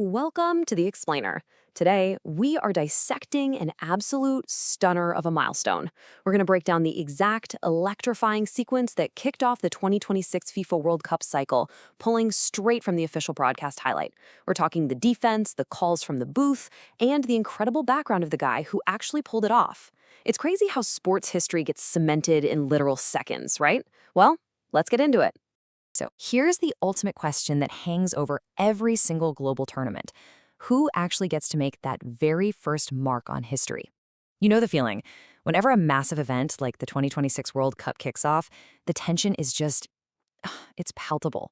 Welcome to The Explainer. Today, we are dissecting an absolute stunner of a milestone. We're going to break down the exact electrifying sequence that kicked off the 2026 FIFA World Cup cycle, pulling straight from the official broadcast highlight. We're talking the defense, the calls from the booth, and the incredible background of the guy who actually pulled it off. It's crazy how sports history gets cemented in literal seconds, right? Well, let's get into it. So here's the ultimate question that hangs over every single global tournament. Who actually gets to make that very first mark on history? You know the feeling. Whenever a massive event like the 2026 World Cup kicks off, the tension is just, it's palpable.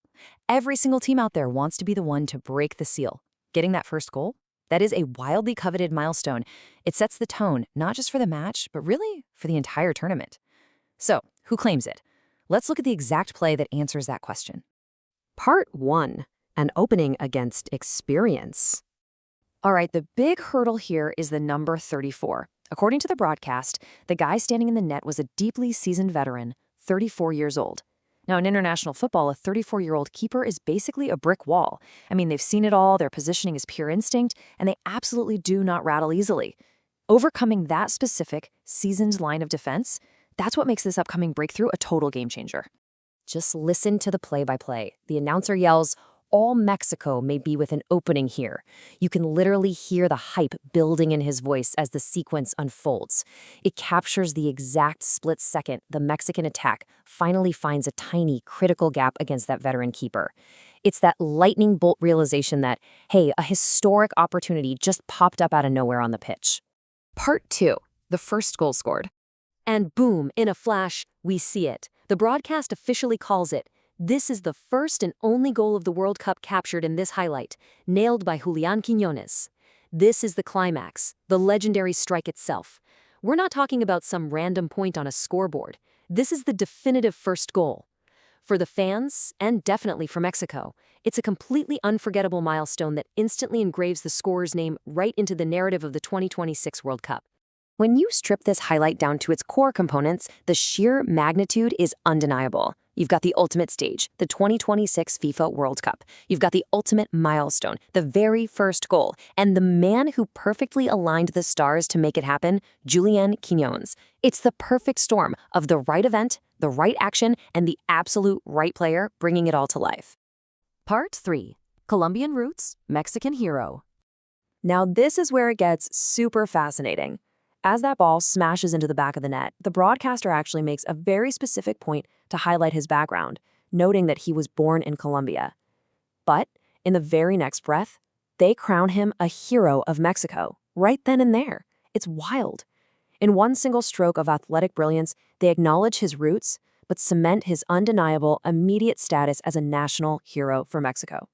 Every single team out there wants to be the one to break the seal. Getting that first goal? That is a wildly coveted milestone. It sets the tone, not just for the match, but really for the entire tournament. So, who claims it? Let's look at the exact play that answers that question. Part 1. An opening against experience. All right, the big hurdle here is the number 34. According to the broadcast, the guy standing in the net was a deeply seasoned veteran, 34 years old. Now, in international football, a 34-year-old keeper is basically a brick wall. I mean, they've seen it all, their positioning is pure instinct, and they absolutely do not rattle easily. Overcoming that specific, seasoned line of defense, that's what makes this upcoming breakthrough a total game changer. Just listen to the play-by-play. The announcer yells, "All Mexico may be with an opening here." You can literally hear the hype building in his voice as the sequence unfolds. It captures the exact split second the Mexican attack finally finds a tiny, critical gap against that veteran keeper. It's that lightning bolt realization that, hey, a historic opportunity just popped up out of nowhere on the pitch. Part 2. The first goal scored. And boom, in a flash, we see it. The broadcast officially calls it. This is the first and only goal of the World Cup captured in this highlight, nailed by Julian Quinones. This is the climax, the legendary strike itself. We're not talking about some random point on a scoreboard. This is the definitive first goal. For the fans, and definitely for Mexico, it's a completely unforgettable milestone that instantly engraves the scorer's name right into the narrative of the 2026 World Cup. When you strip this highlight down to its core components, the sheer magnitude is undeniable. You've got the ultimate stage, the 2026 FIFA World Cup. You've got the ultimate milestone, the very first goal, and the man who perfectly aligned the stars to make it happen, Julian Quinones. It's the perfect storm of the right event, the right action, and the absolute right player bringing it all to life. Part 3. Colombian Roots, Mexican Hero. Now this is where it gets super fascinating. As that ball smashes into the back of the net, the broadcaster actually makes a very specific point to highlight his background, noting that he was born in Colombia. But in the very next breath, they crown him a hero of Mexico, right then and there. It's wild. In one single stroke of athletic brilliance, they acknowledge his roots, but cement his undeniable, immediate status as a national hero for Mexico.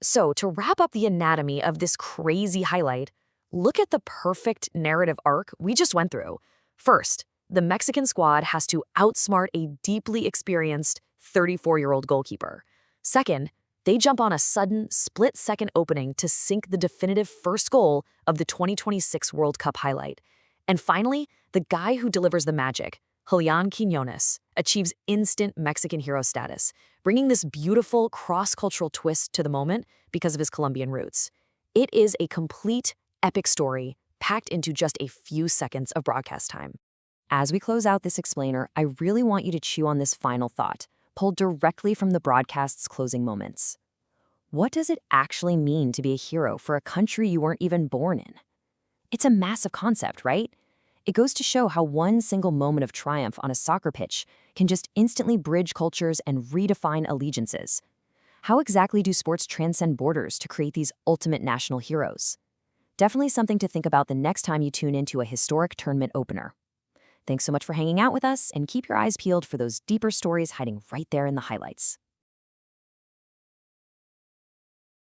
So, to wrap up the anatomy of this crazy highlight, look at the perfect narrative arc we just went through. First, the Mexican squad has to outsmart a deeply experienced 34-year-old goalkeeper. Second, they jump on a sudden, split-second opening to sink the definitive first goal of the 2026 World Cup highlight. And finally, the guy who delivers the magic, Julian Quinones, achieves instant Mexican hero status, bringing this beautiful cross-cultural twist to the moment because of his Colombian roots. It is a complete epic story packed into just a few seconds of broadcast time. As we close out this explainer, I really want you to chew on this final thought, pulled directly from the broadcast's closing moments. What does it actually mean to be a hero for a country you weren't even born in? It's a massive concept, right? It goes to show how one single moment of triumph on a soccer pitch can just instantly bridge cultures and redefine allegiances. How exactly do sports transcend borders to create these ultimate national heroes? Definitely something to think about the next time you tune into a historic tournament opener. Thanks so much for hanging out with us, and keep your eyes peeled for those deeper stories hiding right there in the highlights.